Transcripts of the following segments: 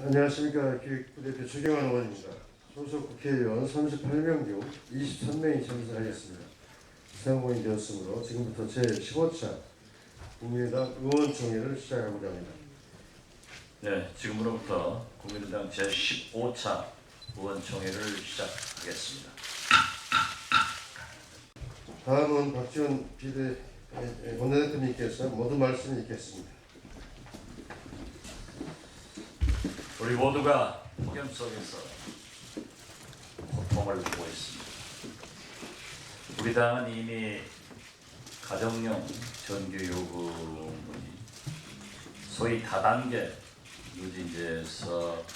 안녕하십니까. 기획부대표 최경환 의원입니다. 소속 국회의원 38명 중 23명이 참석하겠습니다. 사용공이 되었으므로 지금부터 제15차 국민의당 의원총회를 시작하고자 합니다. 네, 지금으로부터 국민의당 제15차 의원총회를 시작하겠습니다. 다음은 박지원 원내대표님께서 모두 말씀을 읽겠습니다. 우리 모두가 폭염 속에서 고통을 보고 있습니다. 우리 당은 이미 가정용 전기 요금이 소위 다단계 누진제에서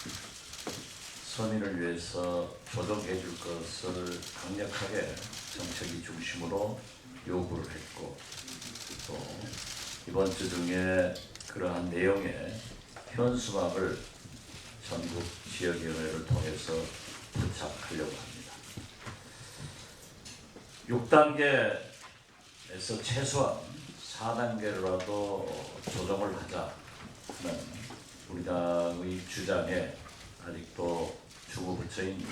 서민을 위해서 조정해 줄 것을 강력하게 정책위 중심으로 요구를 했고, 또 이번 주 중에 그러한 내용의 현수막을 전국 지역위원회를 통해서 부착하려고 합니다. 6단계에서 최소한 4단계라도 조정을 하자 하는 우리 당의 주장에 아직도 주무부처인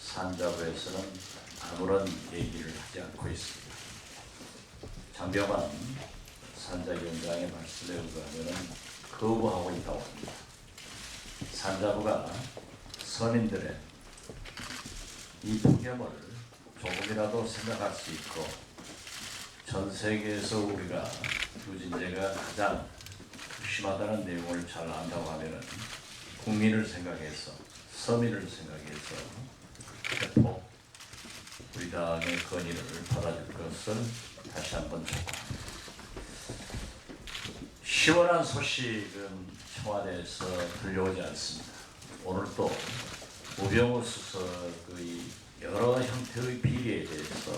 산자부에서는 아무런 얘기를 하지 않고 있습니다. 장병환 산자위원장의 말씀에 의하면 거부하고 있다고 합니다. 산자부가 서민들의 이 폭염을 조금이라도 생각할 수 있고, 전 세계에서 우리가 누진제가 가장 심하다는 내용을 잘 안다고 하면 국민을 생각해서, 서민을 생각해서 대폭 우리 당의 건의를 받아줄 것을 다시 한번 촉구합니다. 시원한 소식은 청와대에서 들려오지 않습니다. 오늘 또 우병우 수석의 여러 형태의 비리에 대해서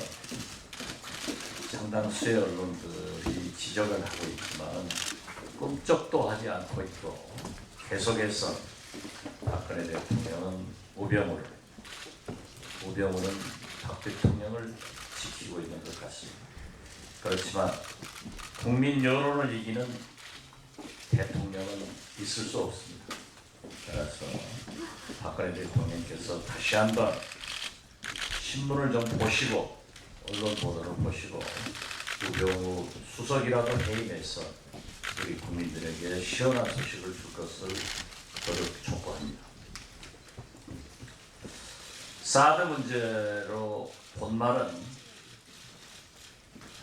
상당수의 언론들이 지적을 하고 있지만 꿈쩍도 하지 않고 있고, 계속해서 박근혜 대통령은 우병우는 박 대통령을 지키고 있는 것 같습니다. 그렇지만 국민 여론을 이기는 대통령은 있을 수 없습니다. 따라서 박근혜 대통령께서 다시 한번 신문을 좀 보시고, 언론 보도를 보시고, 우병우 수석이라도 해임해서 우리 국민들에게 시원한 소식을 줄 것을 노력 촉구합니다. 사드 문제로 본말은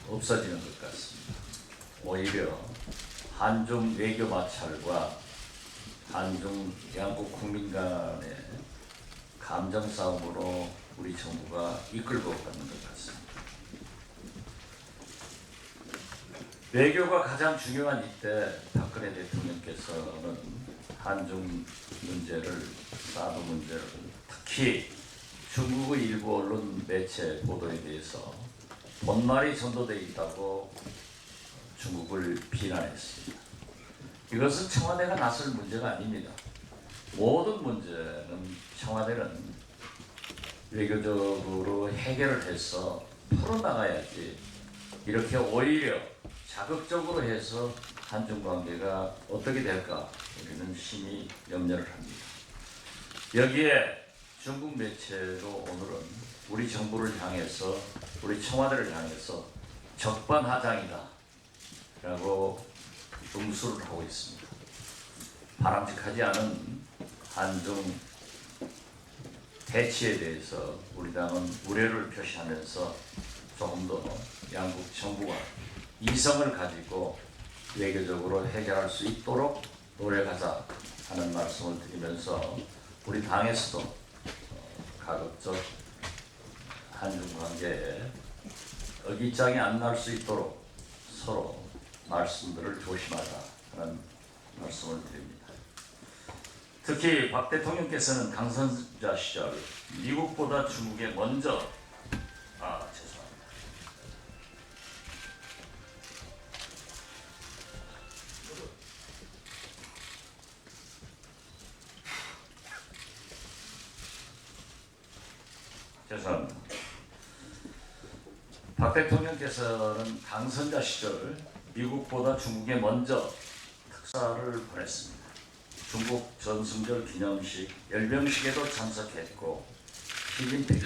없어지는 것 같습니다. 오히려 한중 외교 마찰과 한중 양국 국민 간의 감정 싸움으로 우리 정부가 이끌고 가는 것 같습니다. 외교가 가장 중요한 이때 박근혜 대통령께서는 한중 문제를, 사드 문제를, 특히 중국의 일부 언론 매체 보도에 대해서 본말이 전도되어 있다고 중국을 비난했습니다. 이것은 청와대가 나설 문제가 아닙니다. 모든 문제는 청와대는 외교적으로 해결을 해서 풀어나가야지, 이렇게 오히려 자극적으로 해서 한중 관계가 어떻게 될까 우리는 심히 염려를 합니다. 여기에 중국 매체도 오늘은 우리 정부를 향해서, 우리 청와대를 향해서 적반하장이다 라고 응수를 하고 있습니다. 바람직하지 않은 한중 대치에 대해서 우리 당은 우려를 표시하면서 조금 더 양국 정부가 이성을 가지고 외교적으로 해결할 수 있도록 노력하자 하는 말씀을 드리면서, 우리 당에서도 가급적 한중 관계에 어깃장이 안 날 수 있도록 서로 말씀들을 조심하자 하는 말씀을 드립니다. 특히 박 대통령께서는 당선자 시절 미국보다 중국에 먼저 죄송합니다. 박 대통령께서는 당선자 시절 미국보다 중국에 먼저 특사를 보냈습니다. 중국 전승절 기념식 열병식에도 참석했고 시진핑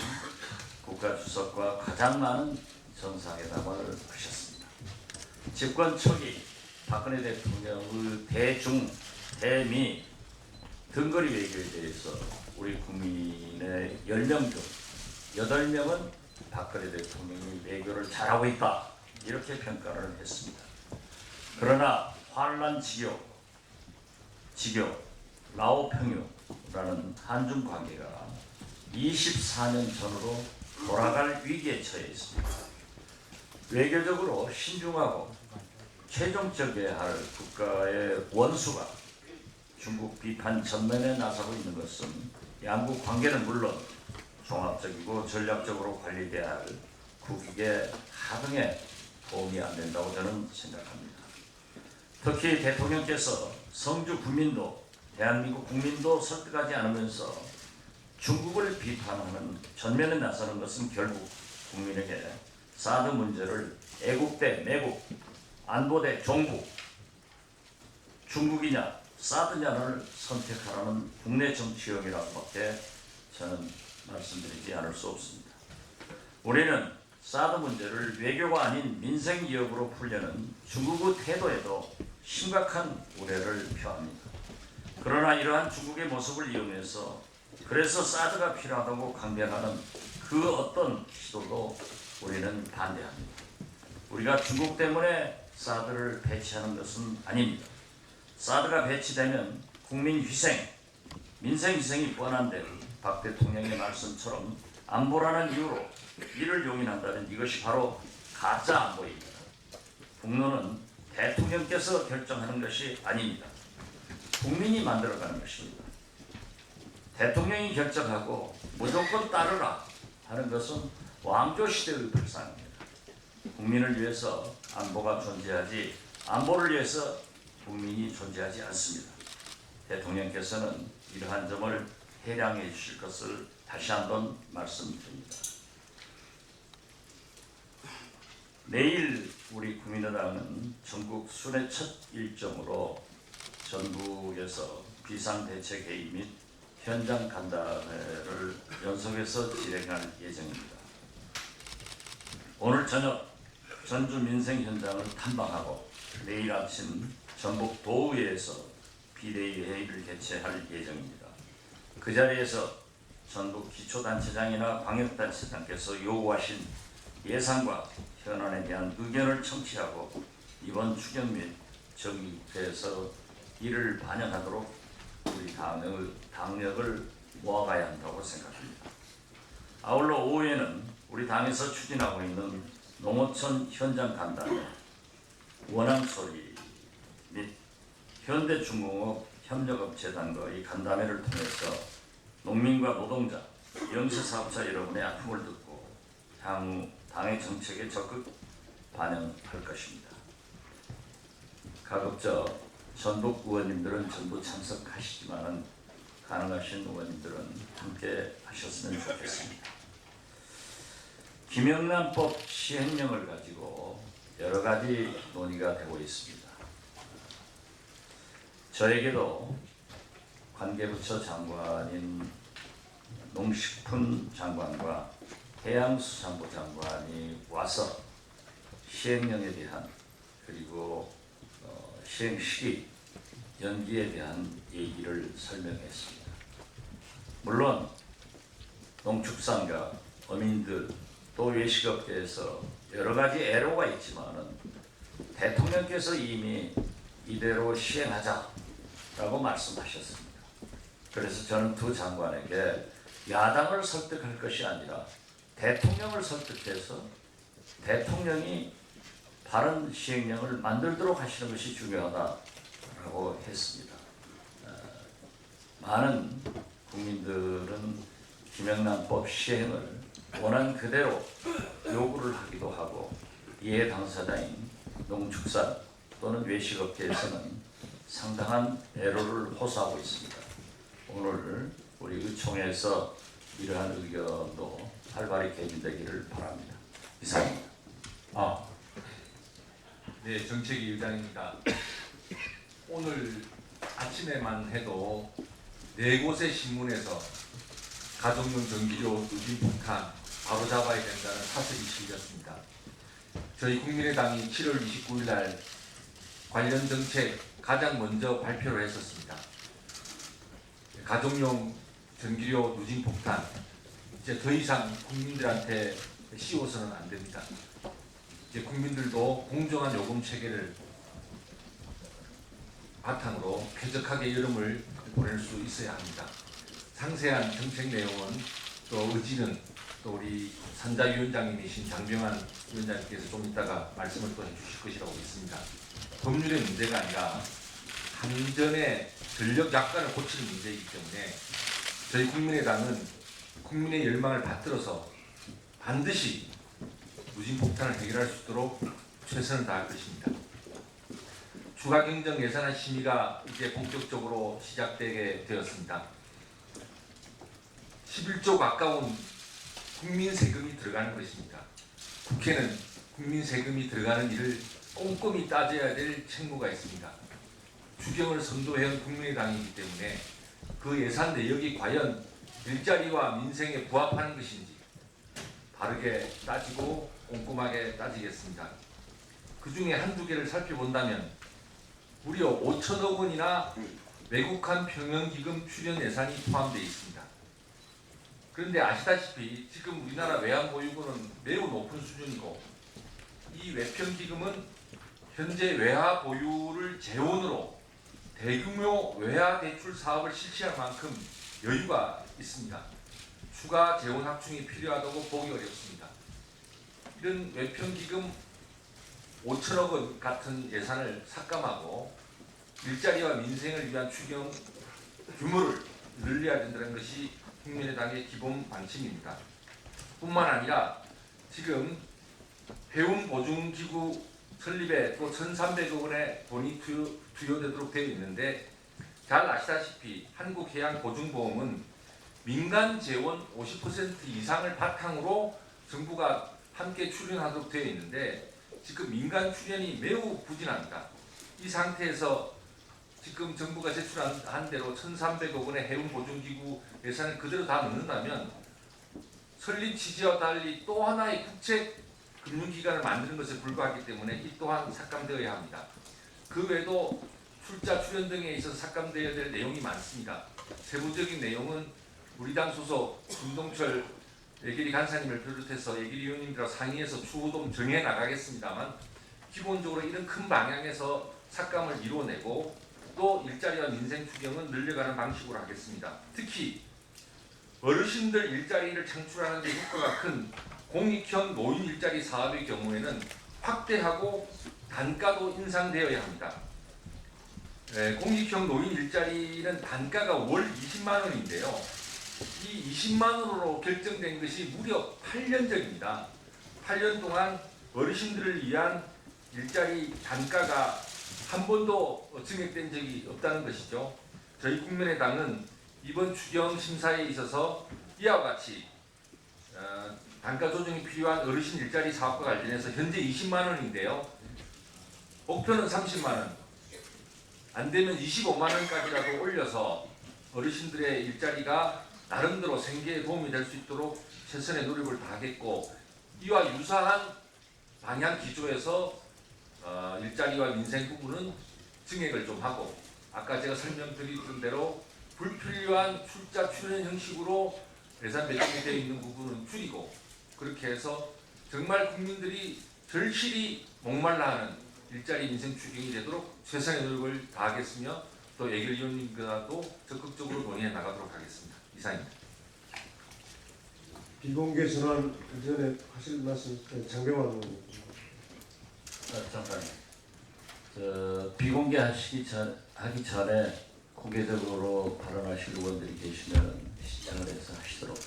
국가주석과 가장 많은 정상회담을 하셨습니다. 집권 초기 박근혜 대통령의 대중, 대미 등거리 외교에 대해서 우리 국민의 10명 중 8명은 박근혜 대통령이 외교를 잘하고 있다 이렇게 평가를 했습니다. 그러나 환란 직역, 라오평유라는 한중 관계가 24년 전으로 돌아갈 위기에 처해 있습니다. 외교적으로 신중하고 최종적이어야 할 국가의 원수가 중국 비판 전면에 나서고 있는 것은 양국 관계는 물론 종합적이고 전략적으로 관리돼야 할 국익의 하등에 도움이 안 된다고 저는 생각합니다. 특히 대통령께서 성주 국민도 대한민국 국민도 설득하지 않으면서 중국을 비판하는 전면에 나서는 것은 결국 국민에게 사드 문제를 애국 대 매국, 안보 대 종국, 중국이냐 사드냐를 선택하라는 국내 정치형이라고밖에 저는 말씀드리지 않을 수 없습니다. 우리는 사드 문제를 외교가 아닌 민생 위협으로 풀려는 중국의 태도에도 심각한 우려를 표합니다. 그러나 이러한 중국의 모습을 이용해서 그래서 사드가 필요하다고 강변하는 그 어떤 시도도 우리는 반대합니다. 우리가 중국 때문에 사드를 배치하는 것은 아닙니다. 사드가 배치되면 국민 희생, 민생 희생이 뻔한데 박 대통령의 말씀처럼 안보라는 이유로 이를 용인한다면 이것이 바로 가짜 안보입니다. 북로는 대통령께서 결정하는 것이 아닙니다. 국민이 만들어가는 것입니다. 대통령이 결정하고 무조건 따르라 하는 것은 왕조 시대의 발상입니다. 국민을 위해서 안보가 존재하지 안보를 위해서 국민이 존재하지 않습니다. 대통령께서는 이러한 점을 해량해 주실 것을 다시 한번 말씀드립니다. 내일 우리 국민의당은 전국 순회 첫 일정으로 전국에서 비상대책회의 및 현장 간담회를 연속해서 진행할 예정입니다. 오늘 저녁 전주 민생 현장을 탐방하고 내일 아침 전북 도의회에서 비대위 회의를 개최할 예정입니다. 그 자리에서 전북 기초단체장이나 광역단체장께서 요구하신 예산과 현안에 대한 의견을 청취하고 이번 추경 및 정기국회에서 이를 반영하도록 우리 당력을 모아가야 한다고 생각합니다. 아울러 오후에는 우리 당에서 추진하고 있는 농어촌 현장 간담회, 원앙소리 및 현대중공업 협력업체단과의 간담회를 통해서 농민과 노동자, 영세사업자 여러분의 아픔을 듣고 향후 당의 정책에 적극 반영할 것입니다. 가급적 전북 의원님들은 전부 참석하시지만 가능하신 의원님들은 함께 하셨으면 좋겠습니다. 김영란법 시행령을 가지고 여러 가지 논의가 되고 있습니다. 저에게도 관계부처 장관인 농식품 장관과 해양수산부 장관이 와서 시행령에 대한 그리고 시행 시기 연기에 대한 얘기를 설명했습니다. 물론 농축산과 어민들 또 외식업계에서 여러 가지 애로가 있지만은 대통령께서 이미 이대로 시행하자라고 말씀하셨습니다. 그래서 저는 두 장관에게 야당을 설득할 것이 아니라 대통령을 설득해서 대통령이 바른 시행령을 만들도록 하시는 것이 중요하다라고 했습니다. 많은 국민들은 김영란법 시행을 원한 그대로 요구를 하기도 하고 이해 당사자인 농축산 또는 외식업계에서는 상당한 애로를 호소하고 있습니다. 오늘 우리 의총에서 이러한 의견도 활발히 개진되기를 바랍니다. 이상입니다. 네, 정책위 의장입니다. 오늘 아침 아침에만 해도 4곳의 신문에서 가정용 전기료 누진 폭탄 바로잡아야 된다는 사설이 실렸습니다. 저희 국민의당이 7월 29일 날 관련 정책 가장 먼저 발표를 했었습니다. 가정용 전기료 누진 폭탄 이제 더 이상 국민들한테 씌워서는 안 됩니다. 이제 국민들도 공정한 요금 체계를 바탕으로 쾌적하게 여름을 보낼 수 있어야 합니다. 상세한 정책 내용은 또 의지는 또 우리 산자위원장님이신 장병환 위원장님께서 좀 이따가 말씀을 또 해주실 것이라고 믿습니다. 법률의 문제가 아니라 한전의 전력 약관을 고치는 문제이기 때문에 저희 국민의당은 국민의 열망을 받들어서 반드시 누진 폭탄을 해결할 수 있도록 최선을 다할 것입니다. 추가 경정 예산안 심의가 이제 본격적으로 시작되게 되었습니다. 11조 가까운 국민 세금이 들어가는 것입니다. 국회는 국민 세금이 들어가는 일을 꼼꼼히 따져야 될 책무가 있습니다. 추경을 선도해온 국민의당이기 때문에 그 예산 내역이 과연 일자리와 민생에 부합하는 것인지 바르게 따지고 꼼꼼하게 따지겠습니다. 그 중에 한두 개를 살펴본다면 무려 5천억 원이나 외국한 평형기금 출연 예산이 포함되어 있습니다. 그런데 아시다시피 지금 우리나라 외환 보유고는 매우 높은 수준이고 이 외평기금은 현재 외화 보유를 재원으로 대규모 외화 대출 사업을 실시할 만큼 여유가 있습니다. 추가 재원 확충이 필요하다고 보기 어렵습니다. 이런 외평기금 5천억 원 같은 예산을 삭감하고 일자리와 민생을 위한 추경 규모를 늘려야 된다는 것이 국민의당의 기본 방침입니다. 뿐만 아니라 지금 해운보증기구 설립에 또 1,300억 원의 돈이 투여되도록 되어 있는데 잘 아시다시피 한국해양보증보험은 민간 재원 50% 이상을 바탕으로 정부가 함께 출연하도록 되어 있는데 지금 민간 출연이 매우 부진합니다. 이 상태에서 지금 정부가 제출한 대로 1,300억 원의 해운보증기구 예산을 그대로 다 넣는다면 설립 취지와 달리 또 하나의 국책 금융기관을 만드는 것에 불과하기 때문에 이 또한 삭감되어야 합니다. 그 외에도 출자 출연 등에 있어서 삭감되어야 될 내용이 많습니다. 세부적인 내용은 우리 당 소속 김동철 예결위 간사님을 비롯해서 예결위 의원님들과 상의해서 추후 좀 정해 나가겠습니다만 기본적으로 이런 큰 방향에서 삭감을 이루어내고 또 일자리와 민생 추경은 늘려가는 방식으로 하겠습니다. 특히 어르신들 일자리를 창출하는 데 효과가 큰 공익형 노인 일자리 사업의 경우에는 확대하고 단가도 인상되어야 합니다. 공익형 노인 일자리는 단가가 월 20만 원인데요. 이 20만 원으로 결정된 것이 무려 8년 전입니다. 8년 동안 어르신들을 위한 일자리 단가가 한 번도 증액된 적이 없다는 것이죠. 저희 국민의당은 이번 추경 심사에 있어서 이와 같이 단가 조정이 필요한 어르신 일자리 사업과 관련해서 현재 20만 원인데요. 목표는 30만 원, 안 되면 25만 원까지라도 올려서 어르신들의 일자리가 나름대로 생계에 도움이 될 수 있도록 최선의 노력을 다하겠고 이와 유사한 방향 기조에서 일자리와 민생 부분은 증액을 좀 하고 아까 제가 설명드렸던 대로 불필요한 출자 출연 형식으로 예산 배정이 되어 있는 부분은 줄이고 그렇게 해서 정말 국민들이 절실히 목말라하는 일자리 민생 추경이 되도록 최선의 노력을 다하겠으며 또 예결위원님과도 적극적으로 논의해 나가도록 하겠습니다. 이상입니다. 비공개 전환 전에 하실 말씀 장병환 의원님. 잠깐. 비공개하기 전에 공개적으로 발언하실 의원들이 계시면 신청을 해서 하시도록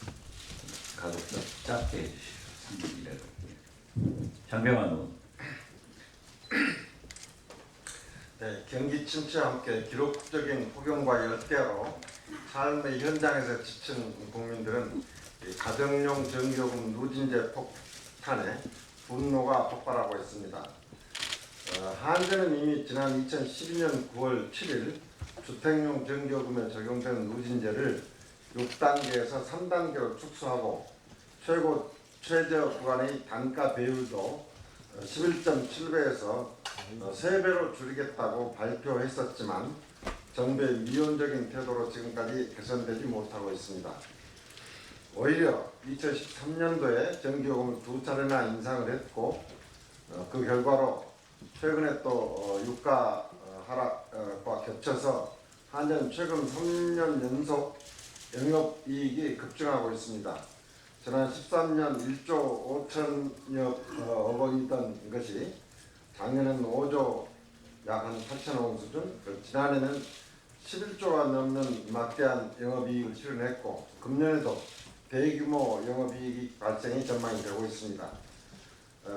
가급적 짧게 해주시죠. 3분 이내로. 장병환 의원. 네, 경기 침체와 함께 기록적인 폭염과 열대로 삶의 현장에서 지친 국민들은 가정용 전기요금 누진제 폭탄에 분노가 폭발하고 있습니다. 한전은 이미 지난 2012년 9월 7일 주택용 전기요금에 적용되는 누진제를 6단계에서 3단계로 축소하고 최저 구간의 단가 배율도 11.7배에서 3배로 줄이겠다고 발표했었지만 정부의 미온적인 태도로 지금까지 개선되지 못하고 있습니다. 오히려 2013년도에 전기요금을 2차례나 인상을 했고 그 결과로 최근에 또 유가 하락과 겹쳐서 한전 최근 3년 연속 영업이익이 급증하고 있습니다. 지난 13년 1조 5천여억 원이던 것이 작년에는 5조 약 한 8천억 원 수준, 지난해는 11조가 넘는 막대한 영업이익을 실현했고 금년에도 대규모 영업이익 발생이 전망이 되고 있습니다.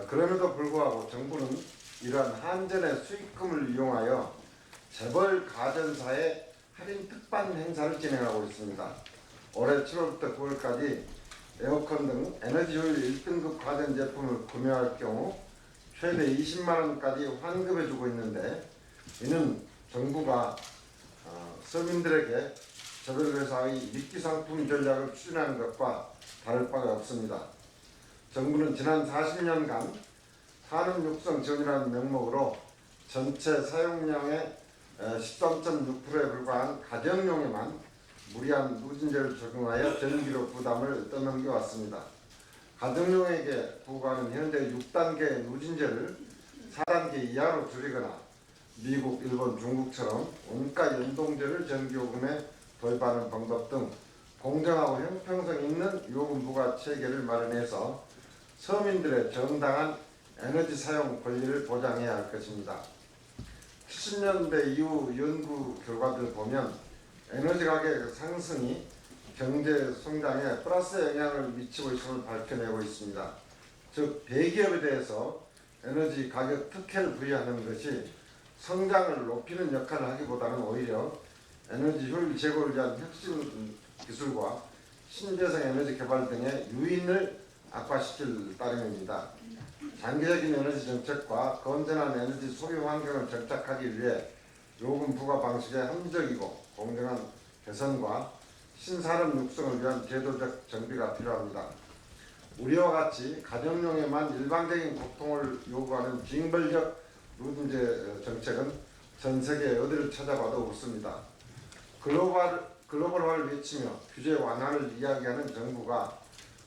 그럼에도 불구하고 정부는 이러한 한전의 수익금을 이용하여 재벌 가전사의 할인 특판 행사를 진행하고 있습니다. 올해 7월부터 9월까지 에어컨 등 에너지 효율 1등급 가전제품을 구매할 경우 최대 20만 원까지 환급해주고 있는데 이는 정부가 서민들에게 저별 회사의 미끼 상품 전략을 추진하는 것과 다를 바가 없습니다. 정부는 지난 40년간 산업 육성 지원이라는 명목으로 전체 사용량의 13.6%에 불과한 가정용에만 무리한 누진제를 적용하여 전기료 부담을 떠넘겨 왔습니다. 가정용에게 부과하는 현재 6단계 누진제를 4단계 이하로 줄이거나 미국, 일본, 중국처럼 원가 연동제를 전기요금에 도입하는 방법 등 공정하고 형평성 있는 요금 부과 체계를 마련해서 서민들의 정당한 에너지 사용 권리를 보장해야 할 것입니다. 70년대 이후 연구 결과들 보면 에너지 가격 상승이 경제 성장에 플러스 영향을 미치고 있음을 밝혀내고 있습니다. 즉 대기업에 대해서 에너지 가격 특혜를 부여하는 것이 성장을 높이는 역할을 하기보다는 오히려 에너지 효율 제고를 위한 혁신 기술과 신재생 에너지 개발 등의 유인을 악화시킬 따름입니다. 장기적인 에너지 정책과 건전한 에너지 소유 환경을 정착하기 위해 요금 부과 방식의 합리적이고 공정한 개선과 신산업 육성을 위한 제도적 정비가 필요합니다. 우리와 같이 가정용에만 일방적인 고통을 요구하는 징벌적 누진제 정책은 전 세계 어디를 찾아봐도 없습니다. 글로벌화를 외치며 규제 완화를 이야기하는 정부가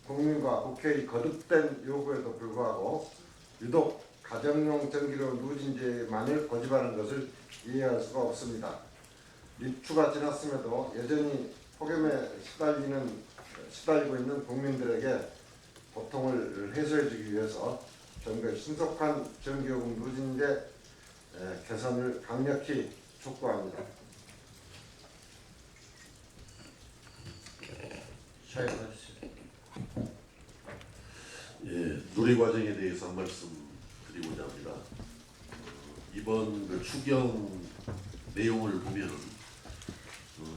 국민과 국회의 거듭된 요구에도 불구하고 유독 가정용 전기료 누진제만을 고집하는 것을 이해할 수가 없습니다. 입추가 지났음에도 여전히 폭염에 시달리고 있는 국민들에게 고통을 해소해주기 위해서 정부의 신속한 전기요금 누진제 개선을 강력히 촉구합니다. 예, 누리 과정에 대해서 한 말씀 드리고자 합니다. 이번 그 추경 내용을 보면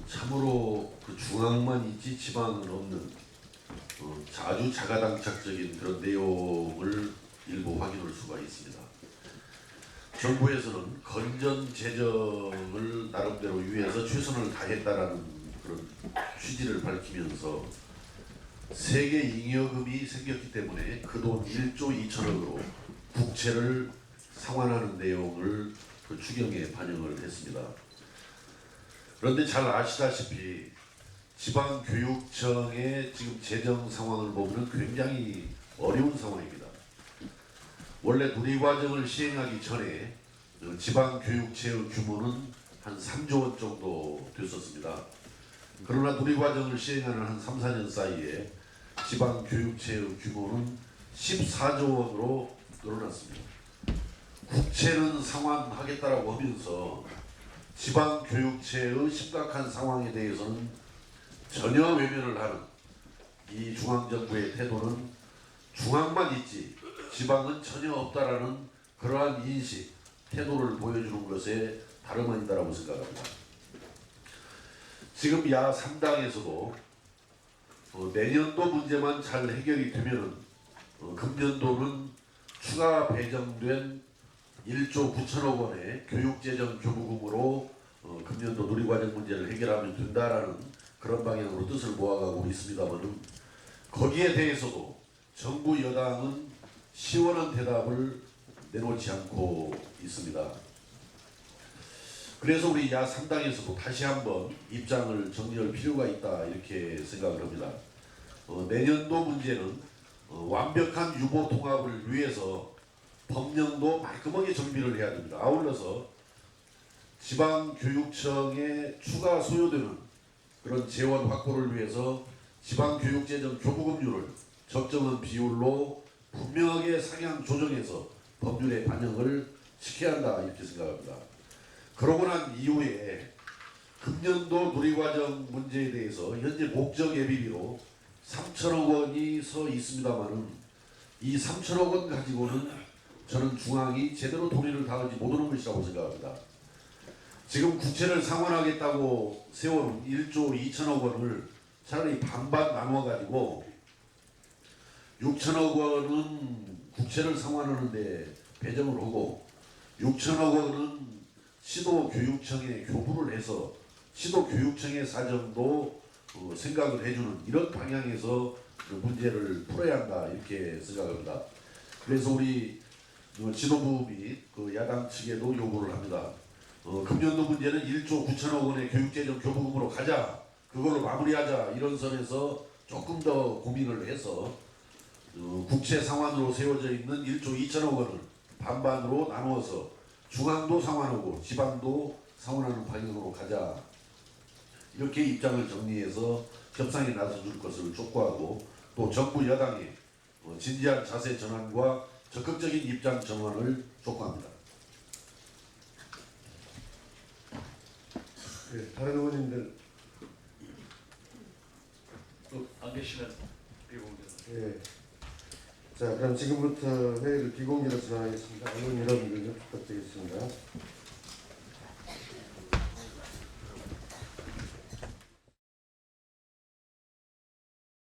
참으로 그 중앙만 있지 지방은 없는 아주 자가당착적인 그런 내용을 일부 확인할 수가 있습니다. 정부에서는 건전 재정을 나름대로 위해서 최선을 다했다라는 그런 취지를 밝히면서 세계 잉여금이 생겼기 때문에 그 돈 1조 2천억으로 국채를 상환하는 내용을 그 추경에 반영을 했습니다. 그런데 잘 아시다시피 지방교육청의 지금 재정 상황을 보면 굉장히 어려운 상황입니다. 원래 누리과정을 시행하기 전에 지방교육체의 규모는 한 3조 원 정도 됐었습니다. 그러나 누리과정을 시행하는 한 3, 4년 사이에 지방교육체의 규모는 14조 원으로 늘어났습니다. 국채는 상환하겠다라고 하면서 지방교육체의 심각한 상황에 대해서는 전혀 외면을 하는 이 중앙정부의 태도는 중앙만 있지 지방은 전혀 없다라는 그러한 인식, 태도를 보여주는 것에 다름 아니다라고 생각합니다. 지금 야 3당에서도 내년도 문제만 잘 해결이 되면 금년도는 추가 배정된 1조 9천억 원의 교육재정 교부금으로 금년도 누리과정 문제를 해결하면 된다라는 그런 방향으로 뜻을 모아가고 있습니다만은 거기에 대해서도 정부 여당은 시원한 대답을 내놓지 않고 있습니다. 그래서 우리 야 3당에서도 다시 한번 입장을 정리할 필요가 있다 이렇게 생각을 합니다. 내년도 문제는 완벽한 유보 통합을 위해서 법령도 말끔하게 정비를 해야 됩니다. 아울러서 지방교육청에 추가 소요되는 그런 재원 확보를 위해서 지방교육재정 교부금률을 적정한 비율로 분명하게 상향 조정해서 법률에 반영을 시켜야 한다 이렇게 생각합니다. 그러고 난 이후에 금년도 누리과정 문제에 대해서 현재 목적 예비비로 3천억 원이 서 있습니다만은 이 3천억 원 가지고는 저는 중앙이 제대로 동의를 당하지 못하는 것이라고 생각합니다. 지금 국채를 상환하겠다고 세워놓은 1조 2천억 원을 차라리 반반 나눠 가지고 6천억 원은 국채를 상환하는데 배정을 하고 6천억 원은 시도교육청에 교부를 해서 시도교육청의 사정도 생각을 해주는 이런 방향에서 문제를 풀어야 한다 이렇게 생각합니다. 그래서 우리 지도부 및 야당 측에도 요구를 합니다. 금년도 문제는 1조 9천억 원의 교육재정 교부금으로 가자, 그걸로 마무리하자 이런 선에서 조금 더 고민을 해서 국채 상환으로 세워져 있는 1조 2천억 원을 반반으로 나누어서 중앙도 상환하고 지방도 상환하는 방향으로 가자 이렇게 입장을 정리해서 협상에 나서줄 것을 촉구하고 또 정부 여당의 진지한 자세 전환과 적극적인 입장 정원을 촉구합니다. 네, 다른 의원님들. 안 계시면 비공개로. 예. 자, 그럼 지금부터 회의를 비공개로 진행하겠습니다. 의원 여러분들 좀 부탁드리겠습니다.